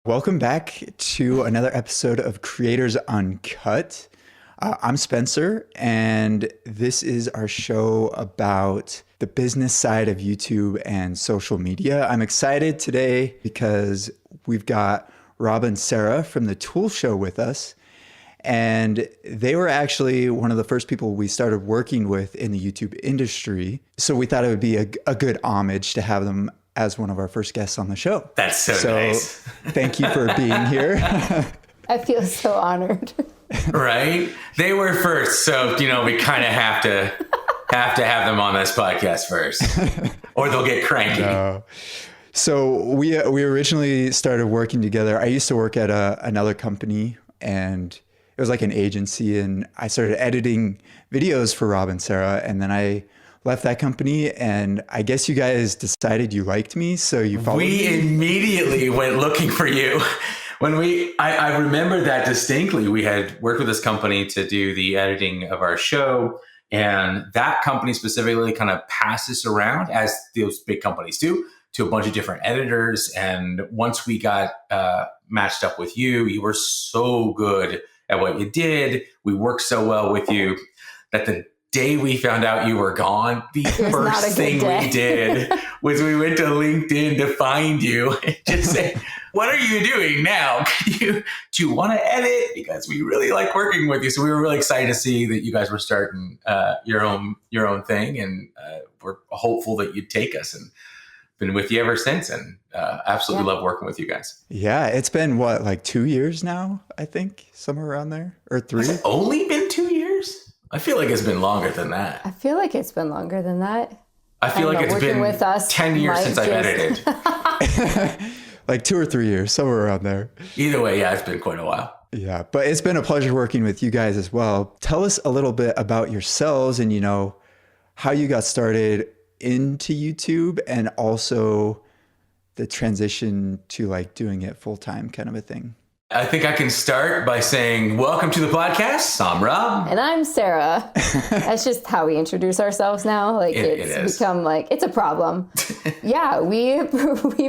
Welcome back to another episode of Creators Uncut. I'm Spencer, and this is our show about the business side of YouTube and social media. I'm excited today because we've got Rob and Sarah from the Tool Show with us, and they were actually one of the first people we started working with in the YouTube industry. So we thought it would be a good homage to have them as one of our first guests on the show. That's so nice. Thank you for being here. I feel so honored. Right? They were first, so we kind of have to have them on this podcast first, or they'll get cranky. No. So we originally started working together. I used to work at another company, and it was like an agency, and I started editing videos for Rob and Sarah, and then I left that company, and I guess you guys decided you liked me, so you followed me. We immediately went looking for you. I remember that distinctly. We had worked with this company to do the editing of our show, and that company specifically kind of passed us around, as those big companies do, to a bunch of different editors. And once we got matched up with you, you were so good at what you did. We worked so well with you that the day we found out you were gone, the first thing we did was we went to LinkedIn to find you and just say, what are you doing now? Do you want to edit? Because we really like working with you. So we were really excited to see that you guys were starting your own thing, and we're hopeful that you'd take us, and been with you ever since, and absolutely love working with you guys. Yeah, it's been like 2 years now, I think, somewhere around there, or 3. Has it only been 2 years? I feel like it's been longer than that. I feel like it's been longer than that. I feel like it's been with us 10 years since I've edited. Like 2 or 3 years, somewhere around there. Either way, yeah, it's been quite a while. Yeah, but it's been a pleasure working with you guys as well. Tell us a little bit about yourselves and, how you got started into YouTube, and also the transition to like doing it full time kind of a thing. I think I can start by saying, welcome to the podcast. I'm Rob. And I'm Sarah. That's just how we introduce ourselves now. Like it's become like, it's a problem. Yeah, we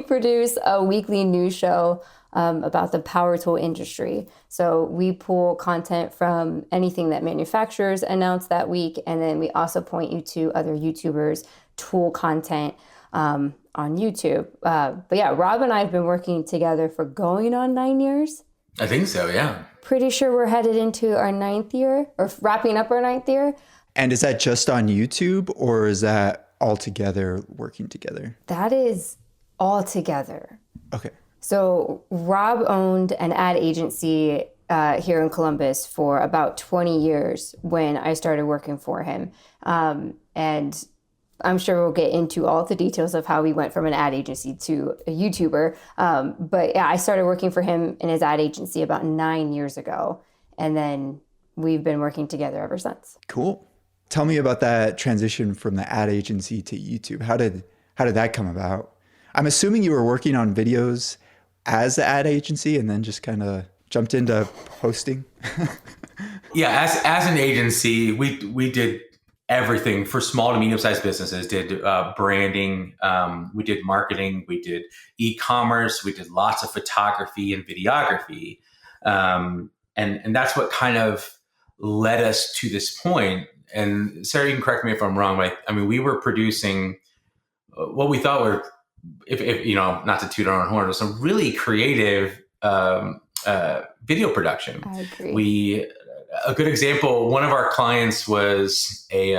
produce a weekly news show about the power tool industry. So we pull content from anything that manufacturers announce that week. And then we also point you to other YouTubers, tool content on YouTube. But yeah, Rob and I have been working together for going on 9 years. I think so, yeah. Pretty sure we're headed into our 9th year, or wrapping up our 9th year. And is that just on YouTube, or is that all together working together? That is all together. Okay. So Rob owned an ad agency here in Columbus for about 20 years when I started working for him. And I'm sure we'll get into all the details of how we went from an ad agency to a YouTuber. But yeah, I started working for him in his ad agency about 9 years ago. And then we've been working together ever since. Cool. Tell me about that transition from the ad agency to YouTube. How did that come about? I'm assuming you were working on videos as the ad agency and then just kind of jumped into hosting. Yeah, as an agency, we did everything for small to medium-sized businesses. Did branding, we did marketing, we did e-commerce, we did lots of photography and videography, and that's what kind of led us to this point. And Sarah, you can correct me if I'm wrong, but I mean, we were producing what we thought were, if not to toot our own horn, was some really creative video production. I agree. A good example, one of our clients was a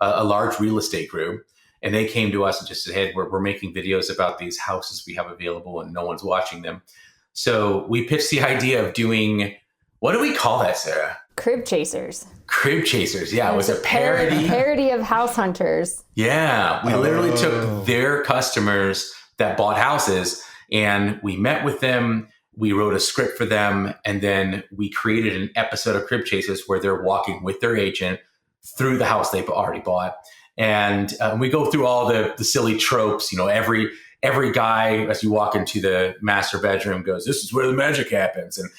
large real estate group, and they came to us and just said, hey, we're making videos about these houses we have available and no one's watching them. So we pitched the idea of doing, what do we call that, Sarah? Crib chasers. Crib chasers, yeah. It was a parody. Parody of House Hunters. Yeah, we literally took their customers that bought houses, and we met with them. We wrote a script for them, and then we created an episode of Crib Chasers where they're walking with their agent through the house they've already bought. And we go through all the silly tropes. Every guy, as you walk into the master bedroom, goes, this is where the magic happens. And,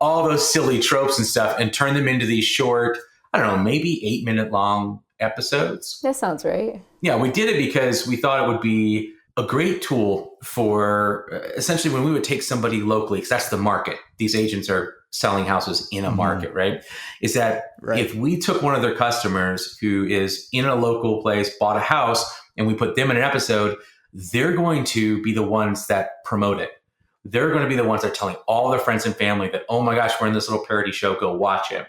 all those silly tropes and stuff, and turn them into these short, I don't know, maybe 8-minute long episodes. That sounds right. Yeah, we did it because we thought it would be a great tool for essentially when we would take somebody locally, because that's the market. These agents are selling houses in a market, right? Is that if we took one of their customers who is in a local place, bought a house, and we put them in an episode, they're going to be the ones that promote it. They're going to be the ones that are telling all their friends and family that, oh my gosh, we're in this little parody show, go watch it.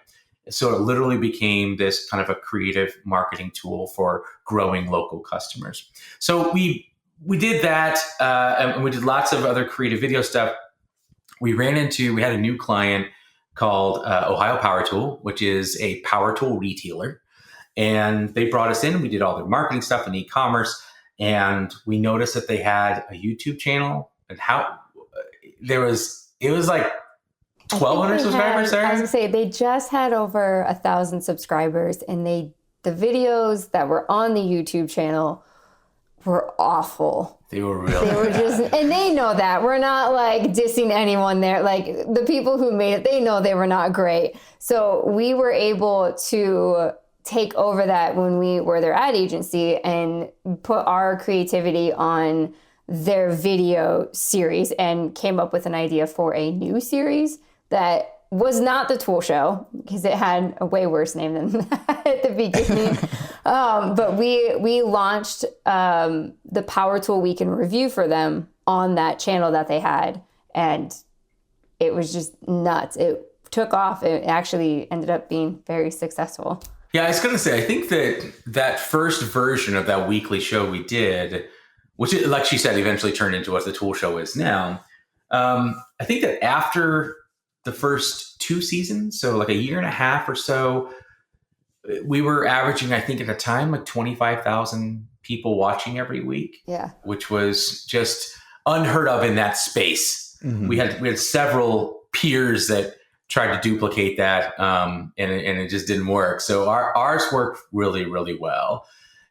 So it literally became this kind of a creative marketing tool for growing local customers. So we did that, and we did lots of other creative video stuff. We had a new client called Ohio Power Tool, which is a power tool retailer. And they brought us in, we did all their marketing stuff and e-commerce. And we noticed that they had a YouTube channel, and it was like 1,200 subscribers there. I was gonna say they just had over 1,000 subscribers, and the videos that were on the YouTube channel were awful. They were really They were just, and they know that. We're not like dissing anyone there. Like the people who made it, they know they were not great. So we were able to take over that when we were their ad agency and put our creativity on their video series and came up with an idea for a new series that was not the Tool Show, because it had a way worse name than that at the beginning. But we launched the Power Tool Week in Review for them on that channel that they had. And it was just nuts. It took off. It actually ended up being very successful. Yeah, I was going to say, I think that first version of that weekly show we did, which, like she said, eventually turned into what the Tool Show is now. I think that after the first 2 seasons, so like a year and a half or so, we were averaging, I think at the time, like 25,000 people watching every week. Yeah. Which was just unheard of in that space. Mm-hmm. We had several peers that tried to duplicate that, and it just didn't work. So ours worked really, really well.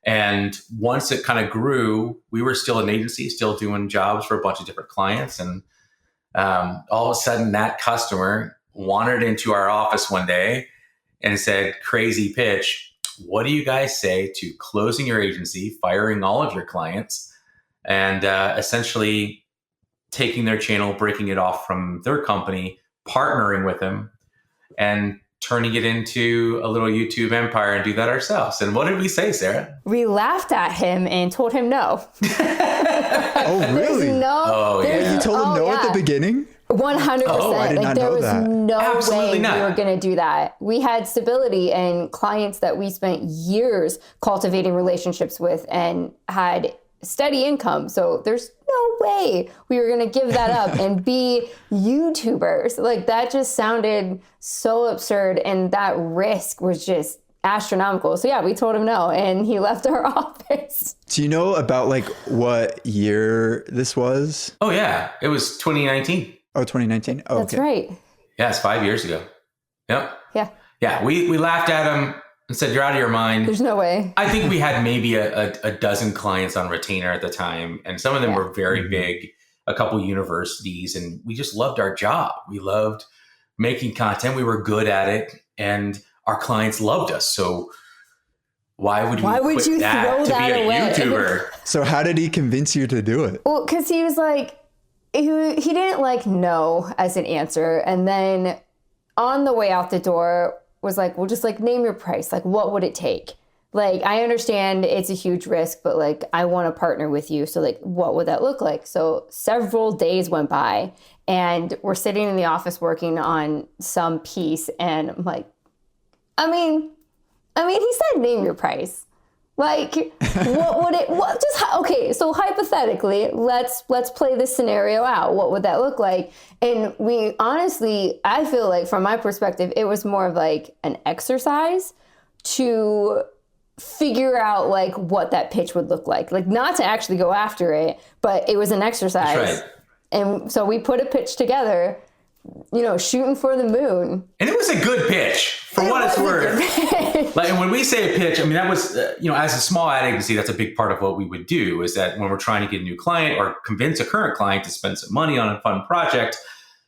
And once it kind of grew, we were still an agency, still doing jobs for a bunch of different clients. And all of a sudden that customer wandered into our office one day and said, crazy pitch. What do you guys say to closing your agency, firing all of your clients, and essentially taking their channel, breaking it off from their company, partnering with them, and turning it into a little YouTube empire and do that ourselves? And what did we say, Sarah? We laughed at him and told him no. Oh, really? Yeah. You told him no at the beginning? 100%. Oh, I did not there know was that. no Absolutely way not. we were going to do that. We had stability and clients that we spent years cultivating relationships with and had steady income. So there's no way we were going to give that up and be YouTubers. Like, that just sounded so absurd, and that risk was just astronomical. So yeah, we told him no, and he left our office. Do you know about like what year this was? Oh yeah, it was 2019. Oh, 2019. Oh, That's okay. right. Yeah, it's 5 years ago. Yep. Yeah. Yeah, we laughed at him and said, you're out of your mind. There's no way. I think we had maybe a dozen clients on retainer at the time, and some of them were very big, a couple universities, and we just loved our job. We loved making content. We were good at it, and our clients loved us. So why would quit you that throw to that be a away? YouTuber? So how did he convince you to do it? Well, because he was like, he didn't like no as an answer. And then on the way out the door was like, well, just like name your price. Like, what would it take? Like, I understand it's a huge risk, but like, I want to partner with you. So like, what would that look like? So several days went by, and we're sitting in the office working on some piece. And I'm like, I mean, he said, name your price. Like, what would it, okay, so hypothetically, let's play this scenario out. What would that look like? And we honestly, I feel like from my perspective, it was more of like an exercise to figure out like what that pitch would look like not to actually go after it, but it was an exercise. That's right. And so we put a pitch together, shooting for the moon. And it was a good pitch, for what it's worth. Like, and when we say a pitch, I mean, that was, as a small ad agency, that's a big part of what we would do, is that when we're trying to get a new client or convince a current client to spend some money on a fun project,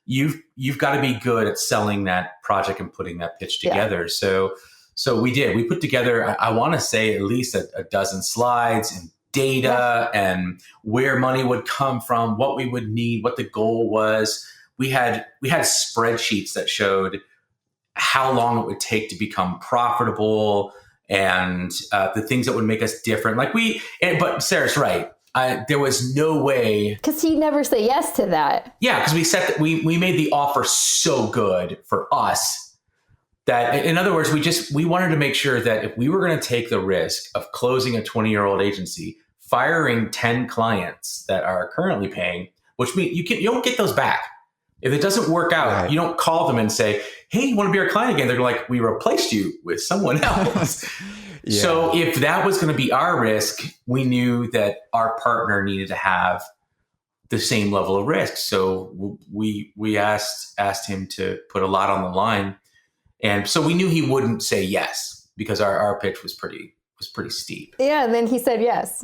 you've got to be good at selling that project and putting that pitch together. Yeah. So we did. We put together, I want to say, at least a dozen slides and data and where money would come from, what we would need, what the goal was. We had spreadsheets that showed how long it would take to become profitable and the things that would make us different. But Sarah's right. There was no way, because he'd never say yes to that. Yeah, because we made the offer so good for us that, in other words, we wanted to make sure that if we were going to take the risk of closing a 20-year-old agency, firing 10 clients that are currently paying, which means you don't get those back. If it doesn't work out, right, you don't call them and say, hey, you want to be our client again? They're like, we replaced you with someone else. Yeah. So if that was going to be our risk, we knew that our partner needed to have the same level of risk. So we asked him to put a lot on the line. And so we knew he wouldn't say yes because our pitch was pretty steep. Yeah, and then he said yes.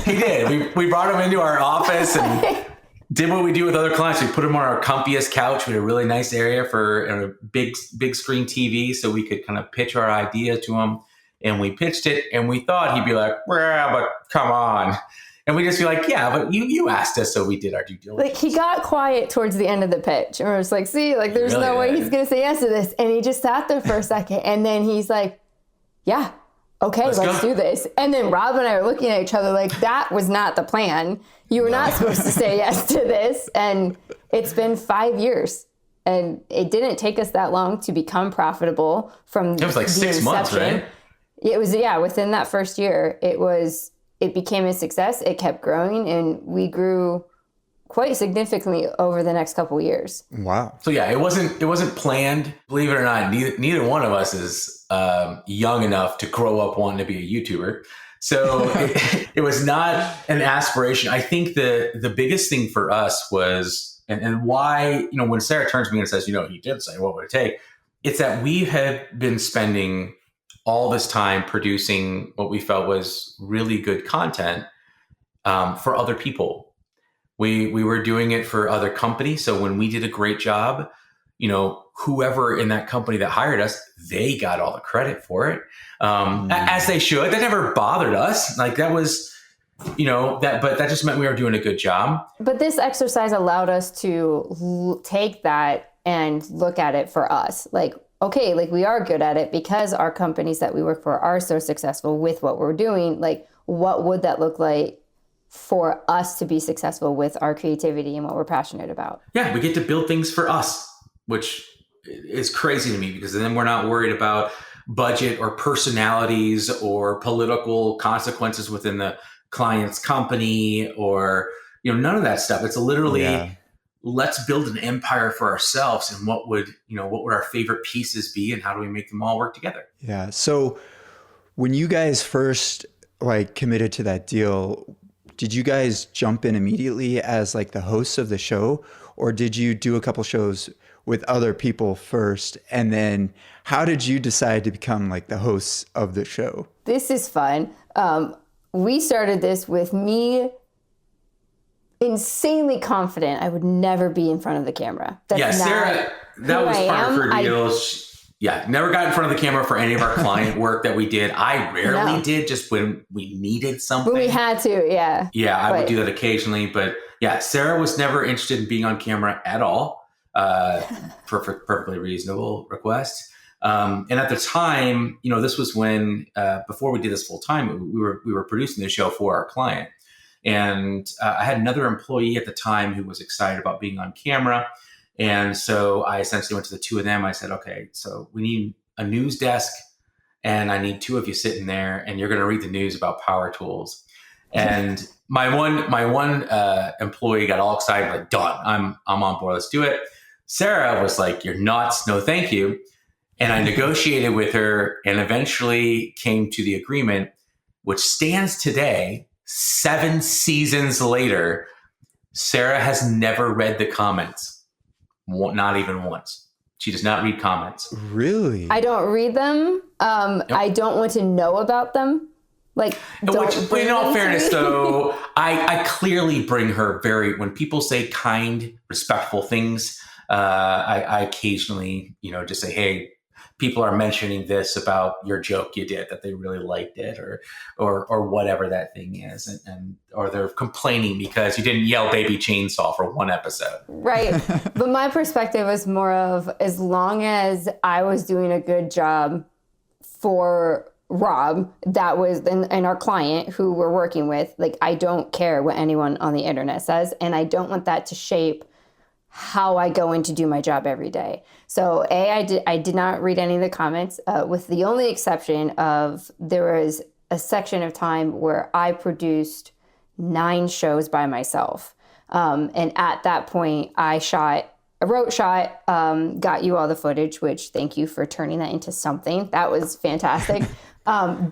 He did. We brought him into our office and did what we do with other clients. We put him on our comfiest couch. We had a really nice area for a big screen TV so we could kind of pitch our idea to him. And we pitched it and we thought he'd be like, well, but come on. And we just be like, yeah, but you asked us, so we did our due diligence. He got quiet towards the end of the pitch. And we're just like, see, there's really no way he's going to say yes to this. And he just sat there for a second. And then he's like, yeah, okay, let's do this. And then Rob and I are looking at each other like, that was not the plan. You were not supposed to say yes to this. And it's been 5 years. And it didn't take us that long to become profitable from It was like 6 months, right? It was, within that first year, it became a success. It kept growing, and we grew quite significantly over the next couple of years. Wow. So it wasn't planned. Believe it or not, neither one of us is young enough to grow up wanting to be a YouTuber. So it was not an aspiration. I think the biggest thing for us was, and why, when Sarah turns to me and says, you did say, what would it take? It's that we had been spending all this time producing what we felt was really good content for other people. We were doing it for other companies. So when we did a great job, whoever in that company that hired us, they got all the credit for it, as they should. That never bothered us. That was, but that just meant we were doing a good job. But this exercise allowed us to take that and look at it for us. Okay, we are good at it because our companies that we work for are so successful with what we're doing. What would that look like for us to be successful with our creativity and what we're passionate about? Yeah, we get to build things for us, which is crazy to me because then we're not worried about budget or personalities or political consequences within the client's company or, none of that stuff. It's literally... Let's build an empire for ourselves, and what would our favorite pieces be, and how do we make them all work together? Yeah. So when you guys first committed to that deal, did you guys jump in immediately as the hosts of the show, or did you do a couple shows with other people first? And then how did you decide to become the hosts of the show? This is fun. We started this with me insanely confident I would never be in front of the camera. That's Sarah, that was part of her deal. Never got in front of the camera for any of our client work that we did. I rarely did, just when we needed something. When we had to, yeah. Yeah, I would do that occasionally. But Sarah was never interested in being on camera at all. Perfectly reasonable request. And at the time, this was when, before we did this full time, we were producing the show for our client. And I had another employee at the time who was excited about being on camera. And so I essentially went to the two of them. I said, okay, so we need a news desk and I need two of you sitting there and you're going to read the news about power tools. And my one employee got all excited, done, I'm on board. Let's do it. Sarah was like, you're nuts. No, thank you. And I negotiated with her and eventually came to the agreement, which stands today. 7 seasons later, Sarah has never read the comments. Not even once. She does not read comments. Really? I don't read them. Yep. I don't want to know about them. In all fairness, though, I clearly bring her when people say kind, respectful things, I occasionally, just say, hey, people are mentioning this about your joke you did, that they really liked it, or whatever that thing is, and or they're complaining because you didn't yell baby chainsaw for one episode. Right. But my perspective was more of, as long as I was doing a good job for Rob, that was, and our client who we're working with, like, I don't care what anyone on the internet says, and I don't want that to shape how I go in to do my job every day. So I did not read any of the comments, with the only exception of, there was a section of time where I produced 9 shows by myself. And at that point I wrote, got you all the footage, which thank you for turning that into something. That was fantastic.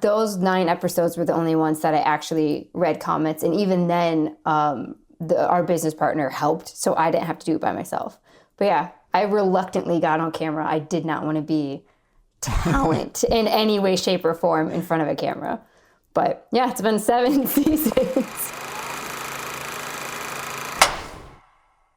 Those 9 episodes were the only ones that I actually read comments. And even then, our business partner helped, so I didn't have to do it by myself. But yeah, I reluctantly got on camera. I did not want to be talent in any way, shape, or form in front of a camera. But yeah, it's been 7 seasons.